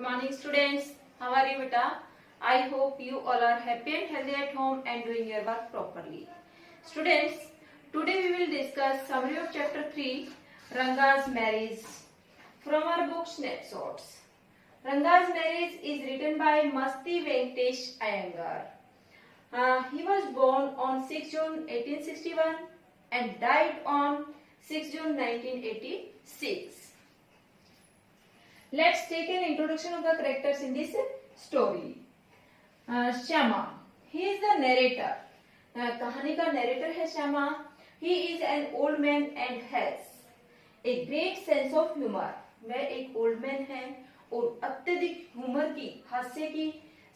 Good morning students. How are you beta? I hope you all are happy and healthy at home and doing your work properly. Students, today we will discuss summary of chapter 3 Ranga's marriage from our book Snapshots. Ranga's marriage is written by Masti Venkatesh Iyengar. He was born on 6 June 1861 and died on 6 June 1986. Let's take an introduction of the characters in this story. Shama, he is the narrator. कहानी का narrator है Shyama. He is an old man and has a great sense of humor. वह एक old man है और अत्यधिक humor की, हास्य की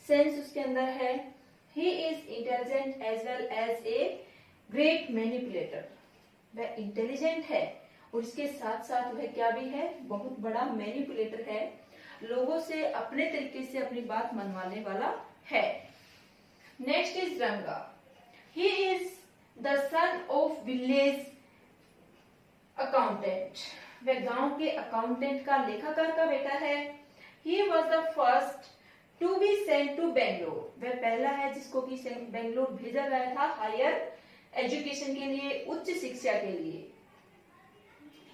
sense उसके अंदर है. He is intelligent as well as a great manipulator. वह intelligent है और इसके साथ साथ वह क्या भी है, बहुत बड़ा मैनिपुलेटर है, लोगों से अपने तरीके से अपनी बात मनवाने वाला है. Next is Ranga. He is the son of village accountant. वह गांव के अकाउंटेंट का, लेखाकार का बेटा है. He was the first to be sent to Bangalore. वह पहला है जिसको कि बेंगलोर भेजा गया था हायर एजुकेशन के लिए, उच्च शिक्षा के लिए.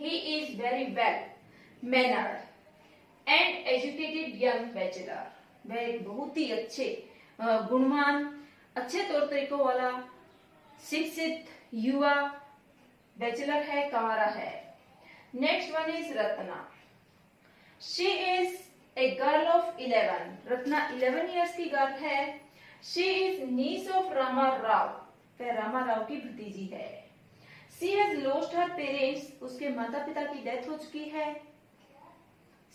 He is very well mannered and educated young bachelor. वह एक बहुत ही अच्छे, गुणवान, अच्छे तौर तरीकों वाला शिक्षित युवा बैचलर है, कंवारा है. Next one is Ratna. She is a girl of 11. Ratna 11 years की गर्ल है. She is niece of Rama Rao. वह रामा राव की भतीजी है. She has lost her parents. उसके माता पिता की डेथ हो चुकी है.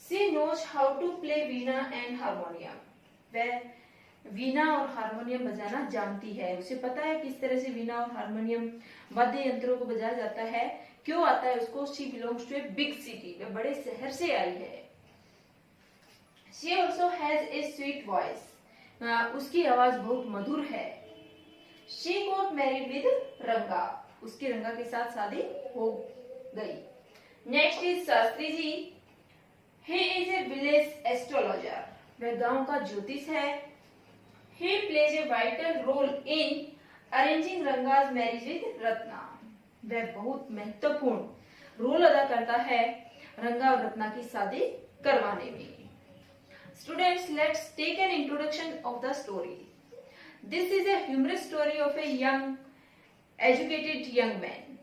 She knows how to play Veena and harmonium. वह वीणा और हारमोनियम बजाना जानती है. उसे पता है किस तरह से वीणा और हारमोनियम वाद्य यंत्रों को बजाया जाता है. क्यों आता है उसको? She belongs to a big city. वह बड़े शहर से आई है. She also has a sweet voice. उसकी आवाज बहुत मधुर है. She got married with रंगा. उसकी रंगा के साथ शादी हो गई. Next is Shastri ji. He is a village astrologer. वह गांव का ज्योतिष है. He plays a vital role in arranging Ranga's marriage with Ratna. वह बहुत महत्वपूर्ण रोल अदा करता है रंगा और रत्ना की शादी करवाने में. Students, let's take an introduction of the story. This is a humorous story of a young educated young man.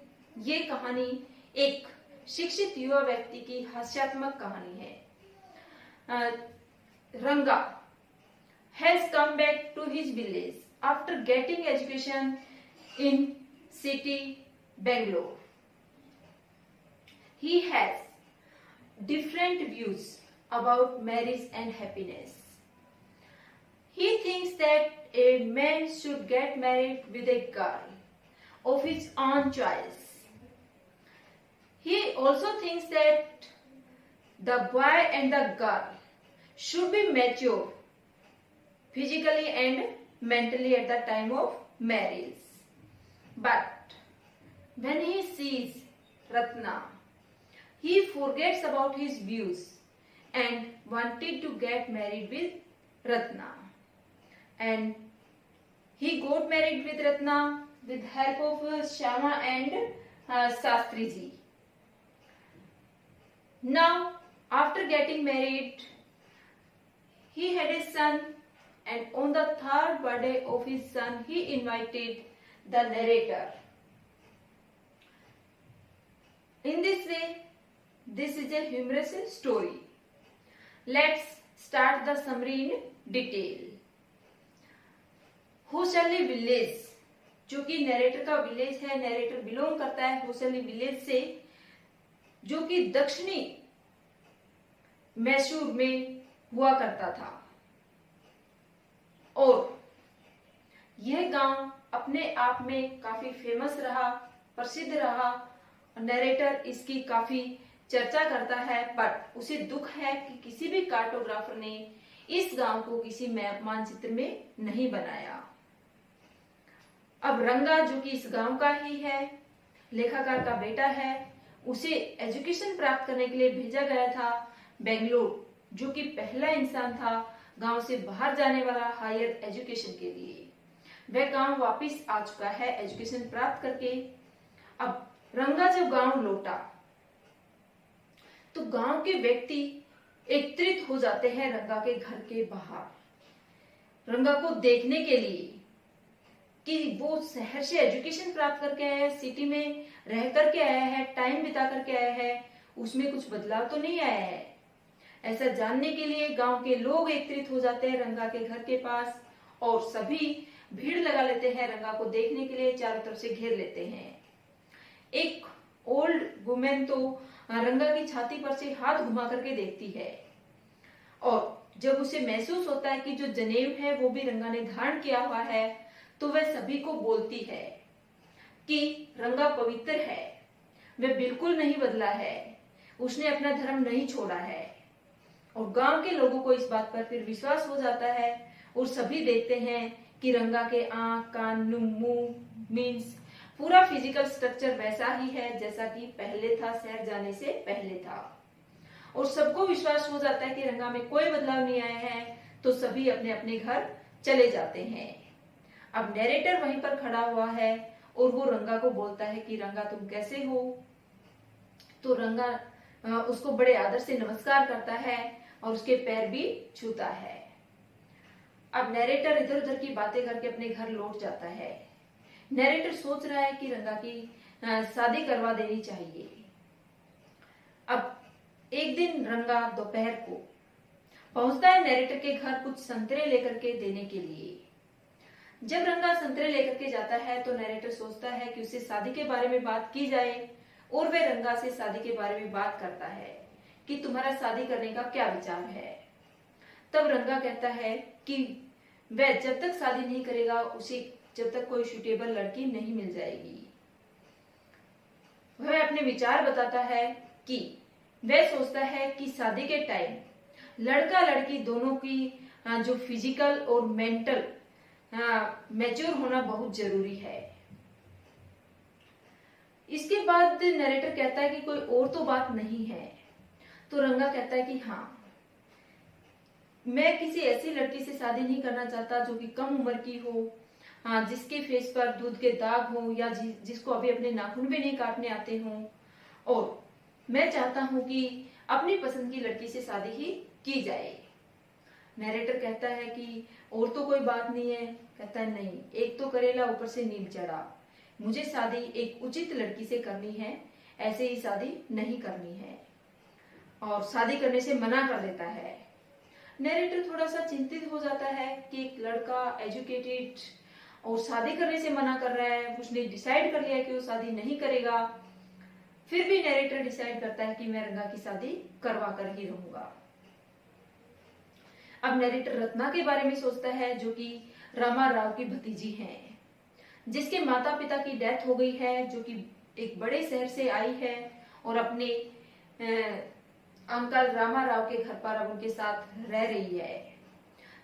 ये कहानी एक शिक्षित युवा व्यक्ति की हास्यात्मक कहानी है. Ranga has come back to his village after getting education in city Bangalore. He has different views about marriage and happiness. He thinks that a man should get married with a girl of his own choice. He also thinks that the boy and the girl should be mature physically and mentally at the time of marriage. But when he sees Ratna, he forgets about his views and wanted to get married with Ratna. And he got married with Ratna with help of Shama and Shastri ji. Now, after getting married, he had a son, and on the third birthday of his son, he invited the narrator. In this way, this is a humorous story. Let's start the summary in detail. होसली village, जो कि narrator का village है. Narrator belong करता है होसली village से, जो कि दक्षिणी मैसूर में हुआ करता था. और यह गांव अपने आप में काफी फेमस रहा, प्रसिद्ध रहा. नरेटर इसकी काफी चर्चा करता है. बट उसे दुख है कि किसी भी कार्टोग्राफर ने इस गांव को किसी मानचित्र में नहीं बनाया. अब रंगा, जो कि इस गांव का ही है, लेखाकार का बेटा है, उसे एजुकेशन प्राप्त करने के लिए भेजा गया था बेंगलोर, जो कि पहला इंसान था गांव से बाहर जाने वाला हायर एजुकेशन के लिए। वह गांव वापस आ चुका है एजुकेशन प्राप्त करके। अब रंगा जब गांव लौटा तो गांव के व्यक्ति एकत्रित हो जाते हैं रंगा के घर के बाहर, रंगा को देखने के लिए कि वो शहर से एजुकेशन प्राप्त करके आया है, सिटी में रह करके आया है, टाइम बिता करके आया है, उसमें कुछ बदलाव तो नहीं आया है। ऐसा जानने के लिए गांव के लोग एकत्रित हो जाते हैं रंगा के घर के पास और सभी भीड़ लगा लेते हैं रंगा को देखने के लिए, चारों तरफ से घेर लेते हैं। एक ओल्ड वुमेन तो रंगा की छाती पर से हाथ घुमा करके देखती है और जब उसे महसूस होता है कि जो जनेऊ है वो भी रंगा ने धारण किया हुआ है तो वह सभी को बोलती है कि रंगा पवित्र है, वह बिल्कुल नहीं बदला है, उसने अपना धर्म नहीं छोड़ा है। और गांव के लोगों को इस बात पर फिर विश्वास हो जाता है और सभी देखते हैं कि रंगा के आंख, कान, मुंह, मीन्स पूरा फिजिकल स्ट्रक्चर वैसा ही है जैसा कि पहले था, शहर जाने से पहले था। और सबको विश्वास हो जाता है कि रंगा में कोई बदलाव नहीं आया है, तो सभी अपने अपने घर चले जाते हैं। अब नैरेटर वहीं पर खड़ा हुआ है और वो रंगा को बोलता है कि रंगा तुम कैसे हो। तो रंगा उसको बड़े आदर से नमस्कार करता है और उसके पैर भी छूता है। अब नैरेटर इधर उधर की बातें करके अपने घर लौट जाता है। नैरेटर सोच रहा है कि रंगा की शादी करवा देनी चाहिए। अब एक दिन रंगा दोपहर को पहुंचता है नैरेटर के घर कुछ संतरे लेकर के देने के लिए। जब रंगा संतरे लेकर के जाता है तो नैरेटर सोचता है कि उसे शादी के बारे में बात की जाए और वह रंगा से शादी के बारे में बात करता है कि तुम्हारा शादी करने का क्या विचार है। तब रंगा कहता है कि वह जब तक शादी नहीं करेगा उसे जब तक कोई सुटेबल लड़की नहीं मिल जाएगी। वह अपने विचार बताता है कि वह सोचता है कि शादी के टाइम लड़का लड़की दोनों की जो फिजिकल और मेंटल मैच्योर होना बहुत जरूरी है। इसके बाद नरेटर कहता है कि कोई और तो बात नहीं है। तो रंगा कहता है कि हाँ, मैं किसी ऐसी लड़की से शादी नहीं करना चाहता जो कि कम उम्र की हो, हाँ, जिसके फेस पर दूध के दाग हो या जिसको अभी अपने नाखून भी नहीं काटने आते हों। और मैं चाहता हूं कि अपनी पसंद की लड़की से शादी ही की जाए। नरेटर कहता है कि और तो कोई बात नहीं है। कहता है नहीं, एक तो करेला ऊपर से नीम चढ़ा, मुझे शादी एक उचित लड़की से करनी है, ऐसे ही शादी नहीं करनी है। और शादी करने से मना कर देता है। नरेटर थोड़ा सा चिंतित हो जाता है कि एक लड़का एजुकेटेड और शादी करने से मना कर रहा है, उसने डिसाइड कर लिया कि वो शादी नहीं करेगा। फिर भी नरेटर डिसाइड करता है कि मैं रंगा की शादी करवा कर ही रहूंगा। अब नरेटर रत्ना के बारे में सोचता है जो कि रामा राव की भतीजी हैं, जिसके माता पिता की डेथ हो गई है, जो कि एक बड़े शहर से आई है और अपने अंकल रामा राव के घर पर अब उनके साथ रह रही है,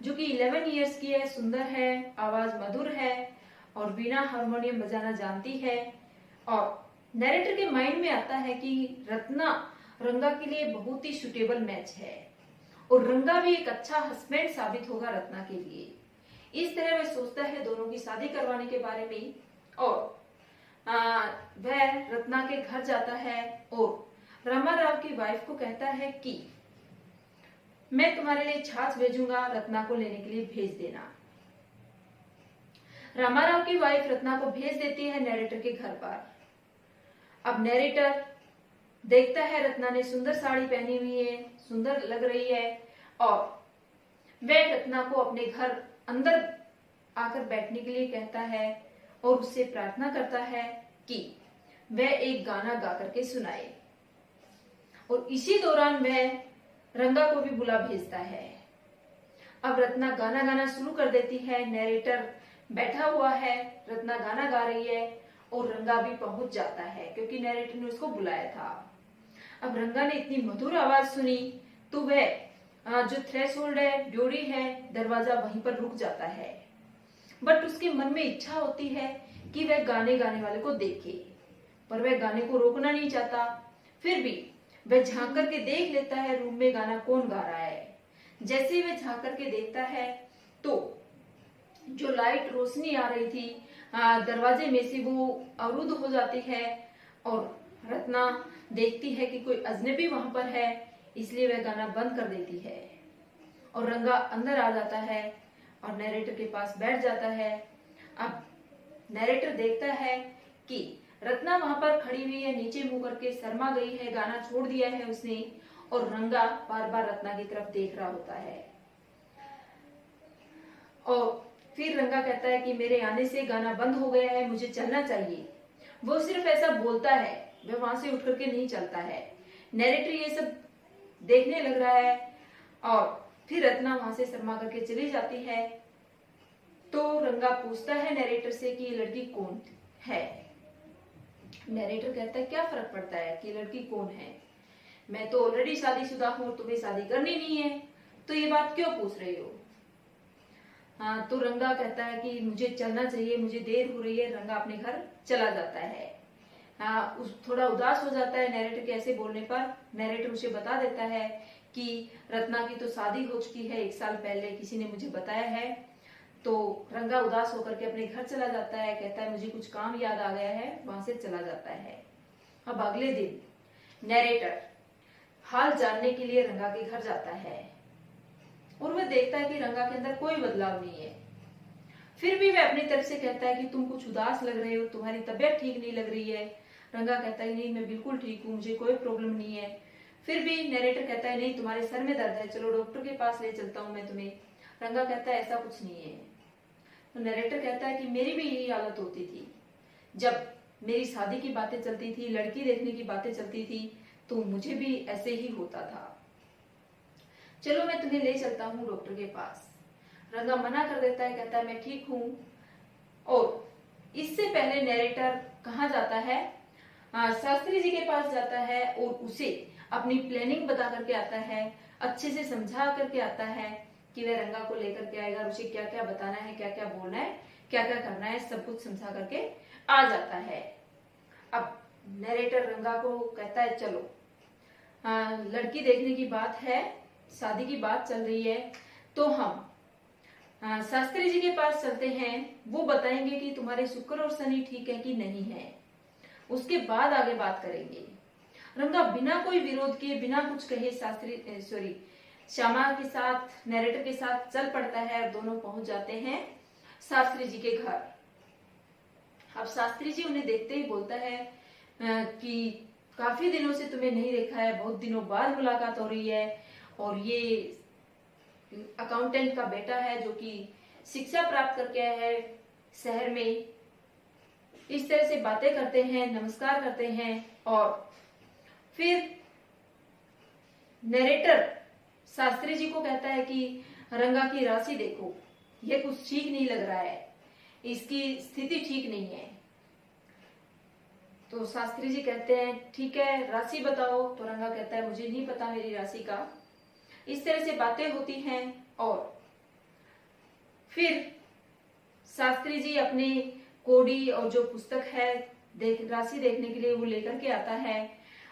जो कि 11 इयर्स की है, सुंदर है, आवाज मधुर है और बिना हारमोनियम बजाना जानती है। और नरेटर के माइंड में आता है कि रत्ना रंगा के लिए बहुत ही सुटेबल मैच है और रंगा भी एक अच्छा हस्बैंड साबित होगा रत्ना के लिए। इस तरह वह सोचता है दोनों की शादी करवाने के बारे में। और वह रत्ना के घर जाता है और रामा राव की वाइफ को कहता है कि मैं तुम्हारे लिए छाछ भेजूंगा, रत्ना को लेने के लिए भेज देना। रामा राव की वाइफ रत्ना को भेज देती है नरेटर के घर पर। अब नरेटर देखता है रत्ना ने सुंदर साड़ी पहनी हुई है, सुंदर लग रही है और वह रत्ना को अपने घर अंदर आकर बैठने के लिए कहता है और उससे प्रार्थना करता है कि वह एक गाना गा करके सुनाए। और इसी दौरान वह रंगा को भी बुला भेजता है। अब रत्ना गाना गाना शुरू कर देती है, नरेटर बैठा हुआ है, रत्ना गाना गा रही है और रंगा भी पहुंच जाता है क्योंकि नरेटर ने उसको बुलाया था। अब रंगा ने इतनी मधुर आवाज सुनी तो वह जो थ्रेशोल्ड है, ड्योरी है, दरवाजा वहीं पर रुक जाता है। बट उसके मन में इच्छा होती है कि वह गाने वाले को देखे, पर वह गाने को रोकना नहीं चाहता। फिर भी वह झांक करके देख लेता है रूम में गाना कौन गा रहा है। जैसे ही वह झांक करके देखता है तो जो लाइट रोशनी आ रही थी दरवाजे में से वो अवरुद्ध हो जाती है और रत्ना देखती है कि कोई अजनबी वहां पर है, इसलिए वह गाना बंद कर देती है और रंगा अंदर आ जाता है और नैरेटर के पास बैठ जाता है। अब नैरेटर देखता है कि रत्ना वहां पर खड़ी हुई है, नीचे मुंह करके शर्मा गई है, गाना छोड़ दिया है उसने और रंगा बार बार रत्ना की तरफ देख रहा होता है। और फिर रंगा कहता है कि मेरे आने से गाना बंद हो गया है, मुझे चलना चाहिए। वो सिर्फ ऐसा बोलता है, वह वहां से उठ करके नहीं चलता है। नैरेटर ये सब देखने लग रहा है और फिर रत्ना वहां से शर्मा करके चली जाती है। तो रंगा पूछता है नैरेटर से कि ये लड़की कौन है। नैरेटर कहता है क्या फर्क पड़ता है कि लड़की कौन है, मैं तो ऑलरेडी शादीशुदा हूं, तुम्हें शादी करनी नहीं है, तो ये बात क्यों पूछ रही हो। हाँ, तो रंगा कहता है कि मुझे चलना चाहिए, मुझे देर हो रही है। रंगा अपने घर चला जाता है। थोड़ा उदास हो जाता है नैरेटर के ऐसे बोलने पर। नैरेटर उसे बता देता है कि रत्ना की तो शादी हो चुकी है, 1 साल पहले किसी ने मुझे बताया है। तो रंगा उदास होकर के अपने घर चला जाता है, कहता है मुझे कुछ काम याद आ गया है, वहां से चला जाता है। अब अगले दिन नैरेटर हाल जानने के लिए रंगा के घर जाता है और वह देखता है कि रंगा के अंदर कोई बदलाव नहीं है। फिर भी वह अपनी तरफ से कहता है कि तुम कुछ उदास लग रहे हो, तुम्हारी तबीयत ठीक नहीं लग रही है। रंगा कहता है नहीं, मैं बिल्कुल ठीक हूँ, मुझे कोई प्रॉब्लम नहीं है। फिर भी नैरेटर कहता है नहीं, तुम्हारे सर में दर्द है, चलो डॉक्टर के पास ले चलता हूँ मैं तुम्हें। रंगा कहता है ऐसा कुछ नहीं है। तो नैरेटर कहता है कि मेरी भी यही हालत होती थी, जब मेरी शादी की बातें चलती थी, लड़की देखने की बातें चलती थी, तो मुझे भी ऐसे ही होता था, चलो मैं तुम्हें ले चलता हूँ डॉक्टर के पास। रंगा मना कर देता है, कहता है मैं ठीक हूँ। और इससे पहले नैरेटर कहाँ जाता है, शास्त्री जी के पास जाता है और उसे अपनी प्लानिंग बता करके आता है, अच्छे से समझा करके आता है कि वह रंगा को लेकर के आएगा, उसे क्या क्या बताना है, क्या क्या बोलना है, क्या क्या करना है, सब कुछ समझा करके आ जाता है। अब नैरेटर रंगा को कहता है चलो, लड़की देखने की बात है, शादी की बात चल रही है, तो हम शास्त्री जी के पास चलते हैं, वो बताएंगे कि तुम्हारे शुक्र और शनि ठीक है कि नहीं है, उसके बाद आगे बात करेंगे। रंगा बिना कोई विरोध किए, बिना कुछ कहे श्यामा के साथ, नैरेटर के साथ चल पड़ता है और दोनों पहुंच जाते हैं शास्त्री जी के घर। अब शास्त्री जी उन्हें देखते ही बोलता है कि काफी दिनों से तुम्हें नहीं देखा है, बहुत दिनों बाद मुलाकात हो रही है, और ये अकाउंटेंट का बेटा है जो कि शिक्षा प्राप्त करके आया है शहर में। इस तरह से बातें करते हैं, नमस्कार करते हैं और फिर नैरेटर शास्त्री जी को कहता है कि रंगा की राशि देखो, ये कुछ ठीक नहीं लग रहा है, इसकी स्थिति ठीक नहीं है। तो शास्त्री जी कहते हैं ठीक है, राशि बताओ। तो रंगा कहता है मुझे नहीं पता मेरी राशि का। इस तरह से बातें होती हैं और फिर शास्त्री जी अपनी कोडी और जो पुस्तक है राशि देखने के लिए वो लेकर के आता है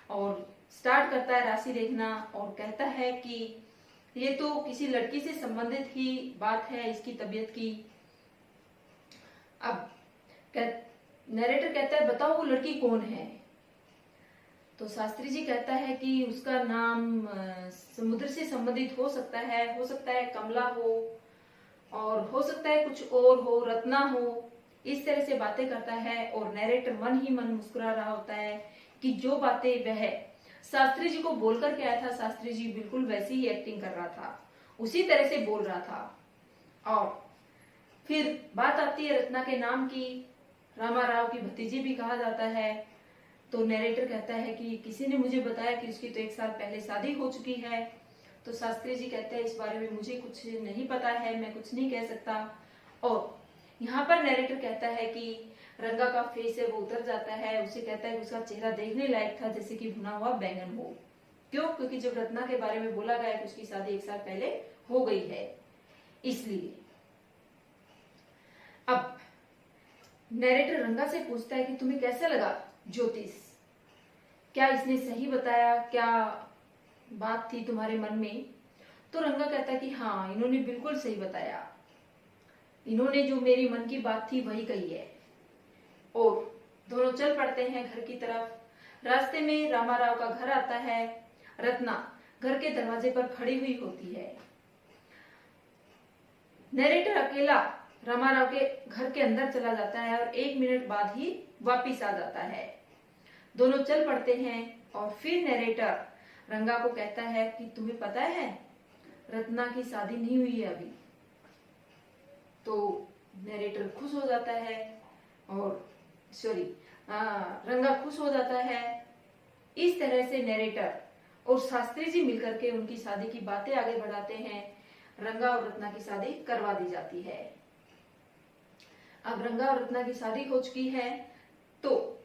और स्टार्ट करता है राशि देखना और कहता है कि ये तो किसी लड़की से संबंधित ही बात है, इसकी तबीयत की। अब नैरेटर कहता है बताओ वो लड़की कौन है। तो शास्त्री जी कहता है कि उसका नाम समुद्र से संबंधित हो सकता है कमला हो, और हो सकता है कुछ और हो, रत्ना हो। इस तरह से बातें करता है और नैरेटर मन ही मन मुस्कुरा रहा होता है कि जो बातें वह शास्त्री जी को बोल करके आया था, शास्त्री जी बिल्कुल वैसी ही एक्टिंग कर रहा था, उसी तरह से बोल रहा था। और फिर बात आती है रत्ना के नाम की, रामाराव की भतीजी भी कहा जाता है। तो नैरेटर कहता है कि किसी ने मुझे बताया कि उसकी तो 1 साल पहले शादी हो चुकी है। तो शास्त्री जी कहते हैं इस बारे में मुझे कुछ नहीं पता है, मैं कुछ नहीं कह सकता। और यहाँ पर नैरेटर कहता है कि रंगा का फेस है वो उतर जाता है, उसे कहता है कि उसका चेहरा देखने लायक था जैसे कि भुना हुआ बैंगन हो। क्यों? क्योंकि जब रत्ना के बारे में बोला गया कि उसकी शादी 1 साल पहले हो गई है, इसलिए। अब नैरेटर रंगा से पूछता है कि तुम्हें कैसा लगा ज्योतिष, क्या इसने सही बताया, क्या बात थी तुम्हारे मन में। तो रंगा कहता है कि हाँ, इन्होंने बिल्कुल सही बताया, इन्होंने जो मेरी मन की बात थी वही कही है। और दोनों चल पड़ते हैं घर की तरफ। रास्ते में रामाराव का घर आता है। रत्ना घर के दरवाजे पर खड़ी हुई होती है। नरेटर अकेला रामाराव के घर के अंदर चला जाता है और 1 मिनट बाद ही वापिस आ जाता है। दोनों चल पड़ते हैं और फिर नरेटर रंगा को कहता है कि तुम्हें पता है रत्ना की शादी नहीं हुई है अभी। तो नरेटर खुश हो जाता है और रंगा खुश हो जाता है। इस तरह से नरेटर और शास्त्री जी मिलकर के उनकी शादी की बातें आगे बढ़ाते हैं। रंगा और रत्ना की शादी करवा दी जाती है। अब रंगा और रत्ना की शादी हो चुकी है। तो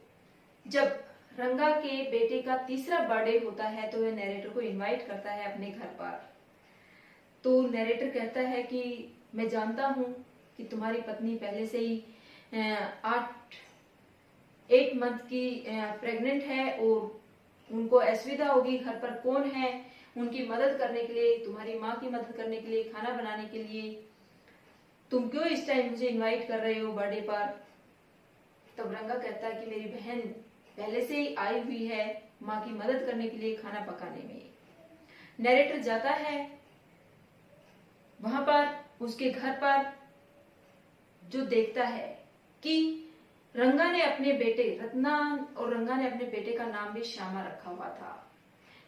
जब रंगा के बेटे का तीसरा बर्थडे होता है तो वह नरेटर को इनवाइट करता है अपने घर पर। तो नरेटर कहता है कि मैं जानता हूं कि तुम्हारी पत्नी पहले से ही 8 मंथ की प्रेग्नेंट है और उनको असुविधा होगी। घर पर कौन है उनकी मदद करने के लिए, तुम्हारी माँ की मदद करने के लिए, खाना बनाने के लिए। तुम क्यों इस टाइम मुझे इनवाइट कर रहे हो बर्थडे पर? तब रंगा कहता है कि मेरी बहन पहले से ही आई हुई है माँ की मदद करने के लिए खाना पकाने में। नरेटर जाता है वहां पर उसके घर पर, जो देखता है कि रंगा ने अपने बेटे रत्ना और रंगा ने अपने बेटे का नाम भी श्यामा रखा हुआ था।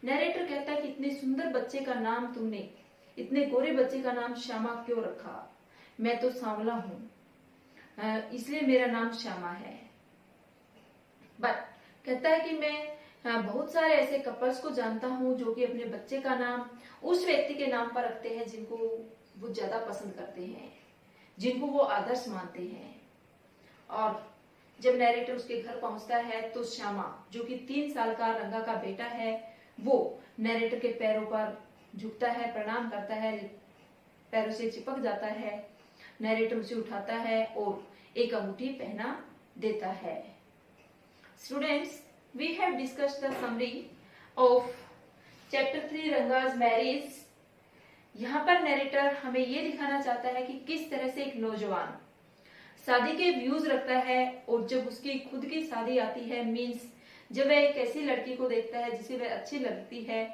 नरेटर कहता है कि इतने सुंदर बच्चे का नाम तुमने, इतने गोरे बच्चे का नाम श्यामा क्यों रखा? मैं तो सांवला हूं इसलिए मेरा नाम श्यामा है। बट कहता है कि मैं बहुत सारे ऐसे कपल्स को जानता हूं जो कि अपने बच्चे का नाम उस व्यक्ति के नाम पर रखते हैं जिनको वो ज्यादा पसंद करते हैं, जिनको वो आदर्श मानते हैं। और जब नरेटर उसके घर पहुंचता है तो श्यामा, जो कि 3 साल का रंगा का बेटा है, वो नरेटर के पैरों पर झुकता है, प्रणाम करता है, पैरों से चिपक जाता है। नरेटर उसे उठाता है और एक अंगूठी पहना देता है। Students, we have discussed the summary of chapter 3 Ranga's marriage. यहाँ पर नरेटर हमें ये दिखाना चाहता है कि किस तरह से एक नौजवान शादी के व्यूज रखता है और जब उसकी खुद की शादी आती है, मीन्स जब वह एक ऐसी लड़की को देखता है जिसे वह अच्छी लगती है,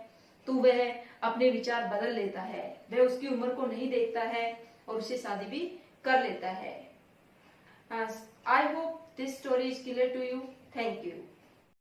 तो वह अपने विचार बदल लेता है। वह उसकी उम्र को नहीं देखता है और उसे शादी भी कर लेता है। I hope this story is clear to you. Thank you.